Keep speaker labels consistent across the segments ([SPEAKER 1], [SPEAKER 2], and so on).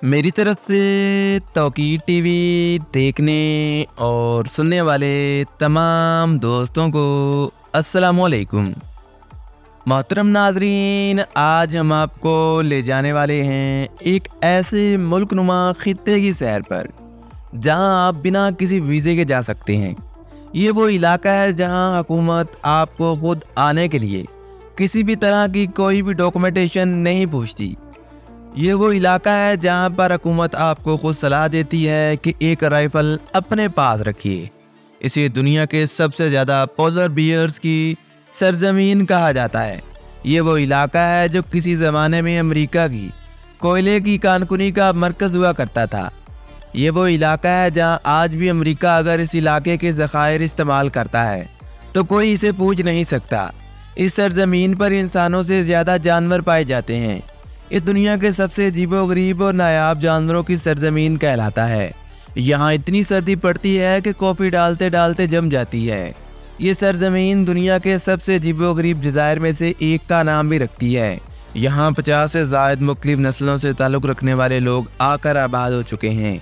[SPEAKER 1] मेरी तरफ से तौकीर टीवी देखने और सुनने वाले तमाम दोस्तों को अस्सलाम वालेकुम। मोहतरम नाजरीन, आज हम आपको ले जाने वाले हैं एक ऐसे मुल्कनुमा खित्ते की सैर पर जहां आप बिना किसी वीज़े के जा सकते हैं। ये वो इलाका है जहां हुकूमत आपको खुद आने के लिए किसी भी तरह की कोई भी डॉक्यूमेंटेशन नहीं पूछती। ये वो इलाका है जहां पर हुकूमत आपको खुद सलाह देती है कि एक राइफल अपने पास रखिए। इसे दुनिया के सबसे ज़्यादा पोलर बियर्स की सरजमीन कहा जाता है। ये वो इलाका है जो किसी ज़माने में अमेरिका की कोयले की कानकुनी का मरकज़ हुआ करता था। ये वो इलाका है जहां आज भी अमेरिका अगर इस इलाके के ज़खायर इस्तेमाल करता है तो कोई इसे पूछ नहीं सकता। इस सरजमीन पर इंसानों से ज़्यादा जानवर पाए जाते हैं। इस दुनिया के सबसे अजीबोगरीब और नायाब जानवरों की सरजमीन कहलाता है। यहाँ इतनी सर्दी पड़ती है कि कॉफ़ी डालते डालते जम जाती है। ये सरजमीन दुनिया के सबसे अजीबोगरीब जज़ायर में से एक का नाम भी रखती है। यहाँ 50 से ज़ायद मुख्तलिफ नस्लों से ताल्लुक़ रखने वाले लोग आकर आबाद हो चुके हैं।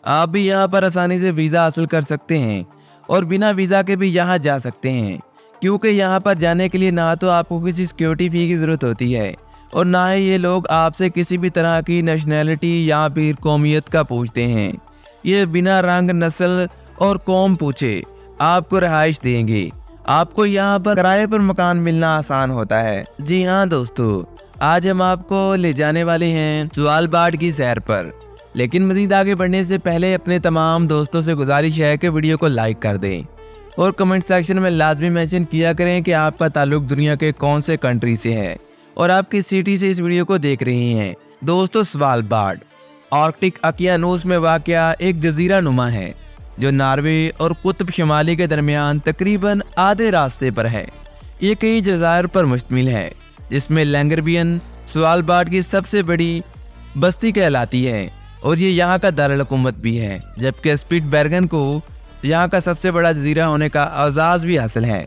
[SPEAKER 1] आप भी यहाँ पर आसानी से वीज़ा हासिल कर सकते हैं और बिना वीज़ा के भी यहाँ जा सकते हैं, क्योंकि यहाँ पर जाने के लिए ना तो आपको किसी सिक्योरिटी फ़ी की ज़रूरत होती है और ना ही ये लोग आपसे किसी भी तरह की नेशनैलिटी या फिर कौमियत का पूछते हैं। ये बिना रंग, नस्ल और कौम पूछे आपको रिहाइश देंगे। आपको यहाँ पर किराए पर मकान मिलना आसान होता है। जी हाँ दोस्तों, आज हम आपको ले जाने वाले हैं स्वालबार्ड की सैर पर। लेकिन मज़ीद आगे बढ़ने से पहले अपने तमाम दोस्तों से गुजारिश है कि वीडियो को लाइक कर दें और कमेंट सेक्शन में लाजमी मेंशन किया करें कि आपका ताल्लुक दुनिया के कौन से कंट्री से है और आप किस सिटी से इस वीडियो को देख रहे हैं। दोस्तों, स्वालबार्ड आर्कटिक उकियानोस में वाक़या एक जजीरा नुमा है जो नॉर्वे और कुतुब शुमाली के दरमियान तकरीबन आधे रास्ते पर है। ये कई जज़ायर पर मुश्तमिल है, जिसमें लैंगरबियन स्वालबार्ड की सबसे बड़ी बस्ती कहलाती है और ये यहाँ का दारुल हुकूमत भी है, जबकि स्पिट्सबर्गन को यहाँ का सबसे बड़ा जजीरा होने का एजाज़ भी हासिल है।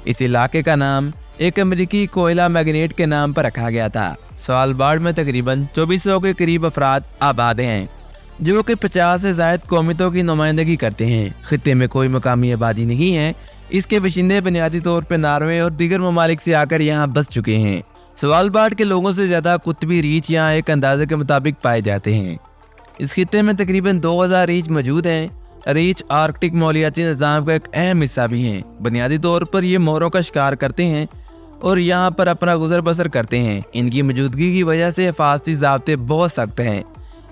[SPEAKER 1] इस इलाके का नाम एक अमेरिकी कोयला मैग्नेट के नाम पर रखा गया था। स्वालबार्ड में तकरीबन 2400 के करीब अफराद आबाद हैं, जो कि 50 से ज़ायद कौमियतों की नुमाइंदगी करते हैं। खित्ते में कोई मकामी आबादी नहीं है। इसके बाशिंदे बुनियादी तौर पर नॉर्वे और दीगर ममालिक से आकर यहाँ बस चुके हैं। स्वालबार्ड के लोगों से ज़्यादा कुतबी रीछ यहाँ एक अंदाजे के मुताबिक पाए जाते हैं। इस खित्ते में तकरीबन 2000 रीछ मौजूद हैं। रीछ आर्कटिक माहौलियाती निज़ाम का एक अहम हिस्सा भी हैं। बुनियादी तौर पर ये मोरों का शिकार करते हैं और यहाँ पर अपना गुजर बसर करते हैं। इनकी मौजूदगी की वजह से हिफाजती ज़ाब्ते बहुत सख्त हैं।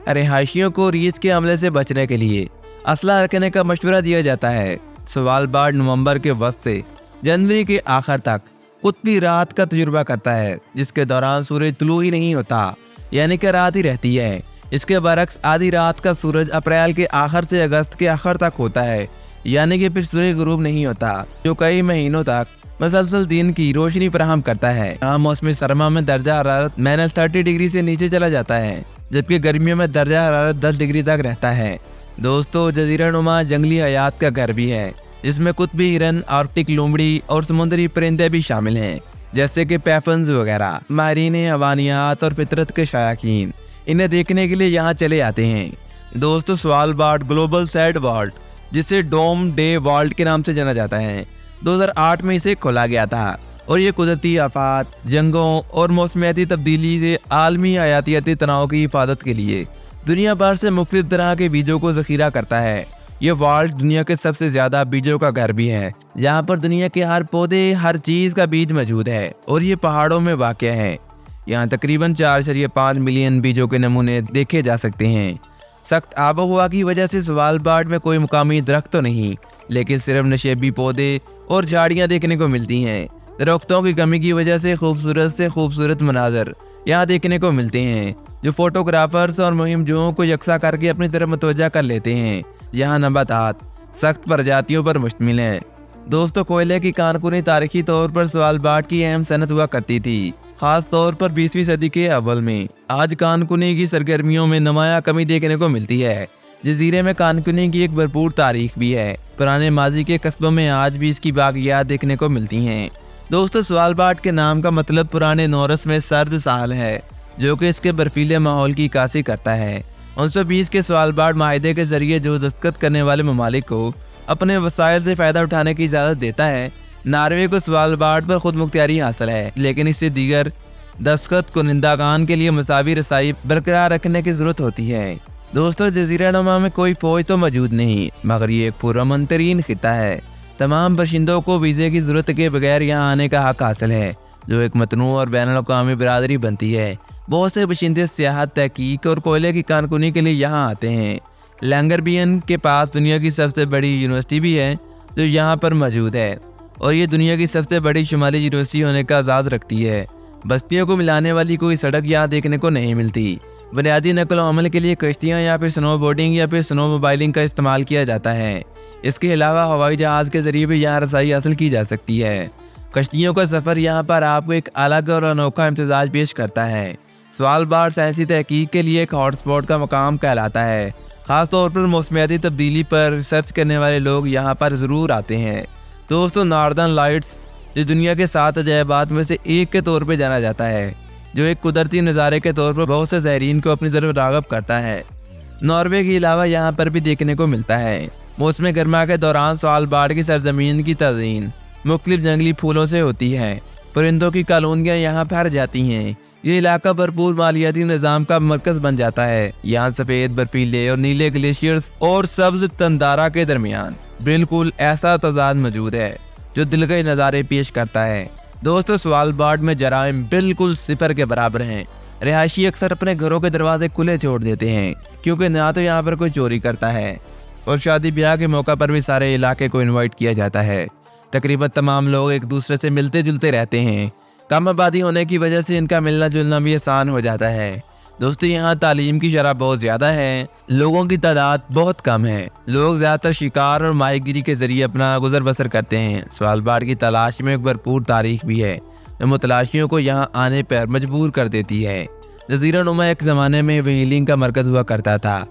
[SPEAKER 1] रिहायशियों को रीछ के हमले से बचने के लिए असला रखने का मशवरा दिया जाता है। स्वालबार्ड नवंबर के वस्त से जनवरी के आखिर तक कुतबी रात का तजुर्बा करता है, जिसके दौरान सूरज तुलू ही नहीं होता, यानी कि रात ही रहती है। इसके बरक्स आधी रात का सूरज अप्रैल के आखिर से अगस्त के आखिर तक होता है, यानी कि फिर सूरज गुरूब नहीं होता, जो कई महीनों तक मसलसल दिन की रोशनी फराहम करता है। यहाँ मौसमी सरमा में दर्जा हरारत -30 डिग्री से नीचे चला जाता है, जबकि गर्मियों में दर्जा हरारत 10 डिग्री तक रहता है। दोस्तों, जजीरा नुमा जंगली हयात का घर भी है, जिसमें कुतबी हिरन, आर्कटिक लोमड़ी और समुद्री परिंदे भी शामिल हैं, जैसे कि पैफन्स वगैरह। माहिरीन हवानियात और फितरत के शायकीन इन्हें देखने के लिए यहाँ चले आते हैं। दोस्तों, स्वालबार्ड ग्लोबल सैड वर्ल्ड, जिसे डोम डे वर्ल्ड के नाम से जाना जाता है, 2008 में इसे खोला गया था और ये कुदरती आफात, जंगों और मौसमियाती तब्दीली से आलमी हयातियाती तनाव की हिफाजत के लिए दुनिया भर से मुख्तलिफ तरह के बीजों को ज़ख़ीरा करता है। ये वर्ल्ड दुनिया के सबसे ज़्यादा बीजों का घर भी है, जहाँ पर दुनिया के हर पौधे, हर चीज़ का बीज मौजूद है और ये पहाड़ों में वाक़या है। यहाँ तकरीबन 4.5 मिलियन बीजों के नमूने देखे जा सकते हैं। सख्त आबोहवा की वजह से स्वालबार्ड में कोई मुकामी दरख्त तो नहीं, लेकिन सिर्फ नशेबी पौधे और झाड़ियाँ देखने को मिलती हैं। दरख्तों की कमी की वजह से खूबसूरत से खूबसूरत मनाजर यहाँ देखने को मिलते हैं, जो फोटोग्राफर्स और मुहिमजोओं को यकसा करके अपनी तरफ मतवज्जा कर लेते हैं। यहाँ नबातात सख्त प्रजातियों पर मुश्तमिल है। दोस्तों, कोयले की कानकुनी तारीखी तौर पर स्वालबार्ड की अहम सनत हुआ करती थी, खास तौर पर 20वीं सदी के अव्वल में। आज कानकुनी की सरगर्मियों में नुमाया कमी देखने को मिलती है। जजीरे में कानकुनी की एक भरपूर तारीख भी है। पुराने माजी के कस्बों में आज भी इसकी बागियात देखने को मिलती हैं। दोस्तों, स्वालबार्ड के नाम का मतलब पुराने नॉर्स में सर्द साल है, जो कि इसके बर्फीले माहौल की कासी करता है। 1920 के स्वालबार्ड माहिदे के जरिए जो दस्तखत करने वाले ममालिक को अपने वसाइल से फायदा उठाने की इजाज़त देता है, नॉर्वे को स्वालबार्ड पर खुद मुख्तियारी हासिल है, लेकिन इससे दीगर दस्तखत कुनिंदागान के लिए मसावी रसाई बरकरार रखने की जरूरत होती है। दोस्तों, जजीरा नुमा में कोई फौज तो मौजूद नहीं, मगर ये एक पुरअमन तरीन खिता है। तमाम बाशिंदों को वीज़े की ज़रूरत के बगैर यहाँ आने का हक हासिल है, जो एक मतनू और बैनुल-अक़वामी बिरादरी बनती है। बहुत से बाशिंदे सियाहत, तहकीक और कोयले की कानकुनी के लिए यहाँ आते हैं। लैंगरबियन के पास दुनिया की सबसे बड़ी यूनिवर्सिटी भी है जो यहाँ पर मौजूद है, और ये दुनिया की सबसे बड़ी शुमाली यूनिवर्सिटी होने का आज़ाद रखती है। बस्तियों को मिलाने वाली कोई सड़क यहाँ देखने को नहीं मिलती। बुनियादी नकल व अमल के लिए कश्तियाँ या फिर स्नो बोर्डिंग या फिर स्नो मोबाइलिंग का इस्तेमाल किया जाता है। इसके अलावा हवाई जहाज़ के जरिए भी यहाँ रसाई हासिल की जा सकती है। कश्तियों का सफ़र यहाँ पर आपको एक अलग और अनोखा इम्तिजाज पेश करता है। स्वालबार्ड साइंसी तहकीक के लिए एक हॉटस्पॉट का मकाम कहलाता है। ख़ासतौर पर मौसमियाती तब्दीली पर रिसर्च करने वाले लोग यहाँ पर ज़रूर आते हैं। दोस्तों, नॉर्दर्न लाइट्स जो दुनिया के 7 अजायबात में से एक के तौर पर जाना जाता है, जो एक कुदरती नज़ारे के तौर पर बहुत से ज़ायरीन को अपनी तरफ राग़ब करता है। नॉर्वे के अलावा यहाँ पर भी देखने को मिलता है। मौसम गर्मा के दौरान स्वालबार्ड की सरजमीन की तज़ीन मुख्तलिफ जंगली फूलों से होती है। परिंदों की कॉलोनियाँ यहाँ फैल जाती हैं। ये इलाका भरपूर मालियाती निज़ाम का मरकज़ बन जाता है। यहाँ सफ़ेद, बर्फीले और नीले ग्लेशियर्स और सब्ज़ तंदारा के दरमियान बिल्कुल ऐसा तज़ाद मौजूद है जो दिलकश नज़ारे पेश करता है। दोस्तों, स्वालबार्ड में जराइम बिल्कुल सिफर के बराबर हैं। रिहायशी अक्सर अपने घरों के दरवाजे खुले छोड़ देते हैं, क्योंकि ना तो यहाँ पर कोई चोरी करता है और शादी ब्याह के मौका पर भी सारे इलाके को इनवाइट किया जाता है। तकरीबन तमाम लोग एक दूसरे से मिलते जुलते रहते हैं। कम आबादी होने की वजह से इनका मिलना जुलना भी आसान हो जाता है। दोस्तों, यहाँ तालीम की शरह बहुत ज़्यादा है, लोगों की तादाद बहुत कम है। लोग ज़्यादातर शिकार और माहीगिरी के ज़रिए अपना गुजर बसर करते हैं। स्वालबार्ड की तलाश में एक भरपूर तारीख भी है, जो मुतलाशियों को यहाँ आने पर मजबूर कर देती है। जज़ीरा नुमा एक ज़माने में व्हेलिंग का मरकज़ हुआ करता था।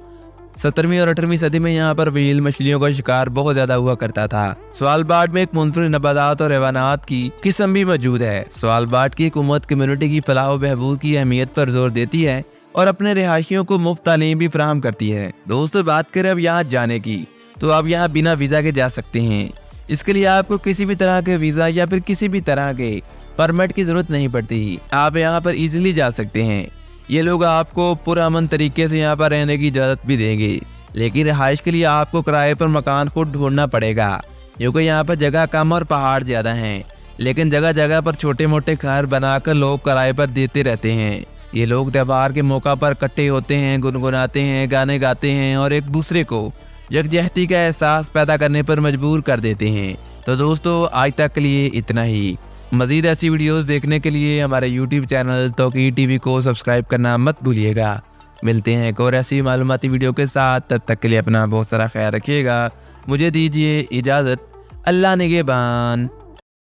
[SPEAKER 1] 17वीं और 18वीं सदी में यहाँ पर व्हेल मछलियों का शिकार बहुत ज़्यादा हुआ करता था। स्वालबार्ड में एक मुनफरिद नबातात और हैवानात की किस्म भी मौजूद है। स्वालबार्ड की हुकूमत कम्युनिटी की फलाह व बहबूद की अहमियत पर जोर देती है और अपने रिहायशियों को मुफ्त तालीम भी फराहम करती है। दोस्तों, बात करें अब यहाँ जाने की, तो आप यहाँ बिना वीज़ा के जा सकते हैं। इसके लिए आपको किसी भी तरह के वीज़ा या फिर किसी भी तरह के परमिट की ज़रूरत नहीं पड़ती। आप यहाँ पर ईजिली जा सकते हैं। ये लोग आपको पुरअमन तरीके से यहाँ पर रहने की इजाज़त भी देंगे, लेकिन रिहाइश के लिए आपको किराए पर मकान खुद ढूंढना पड़ेगा, क्योंकि यहाँ पर जगह कम और पहाड़ ज़्यादा हैं। लेकिन जगह जगह पर छोटे मोटे घर बनाकर लोग किराए पर देते रहते हैं। ये लोग त्योहार के मौका पर इकट्ठे होते हैं, गुनगुनाते हैं, गाने गाते हैं और एक दूसरे को यकजहती का एहसास पैदा करने पर मजबूर कर देते हैं। तो दोस्तों, आज तक के लिए इतना ही। मज़ीद ऐसी वीडियोस देखने के लिए हमारे YouTube चैनल तौकीर टीवी को सब्सक्राइब करना मत भूलिएगा। मिलते हैं एक और ऐसी मालूमाती वीडियो के साथ। तब तक के लिए अपना बहुत सारा ख्याल रखिएगा। मुझे दीजिए इजाज़त। अल्लाह निगहबान।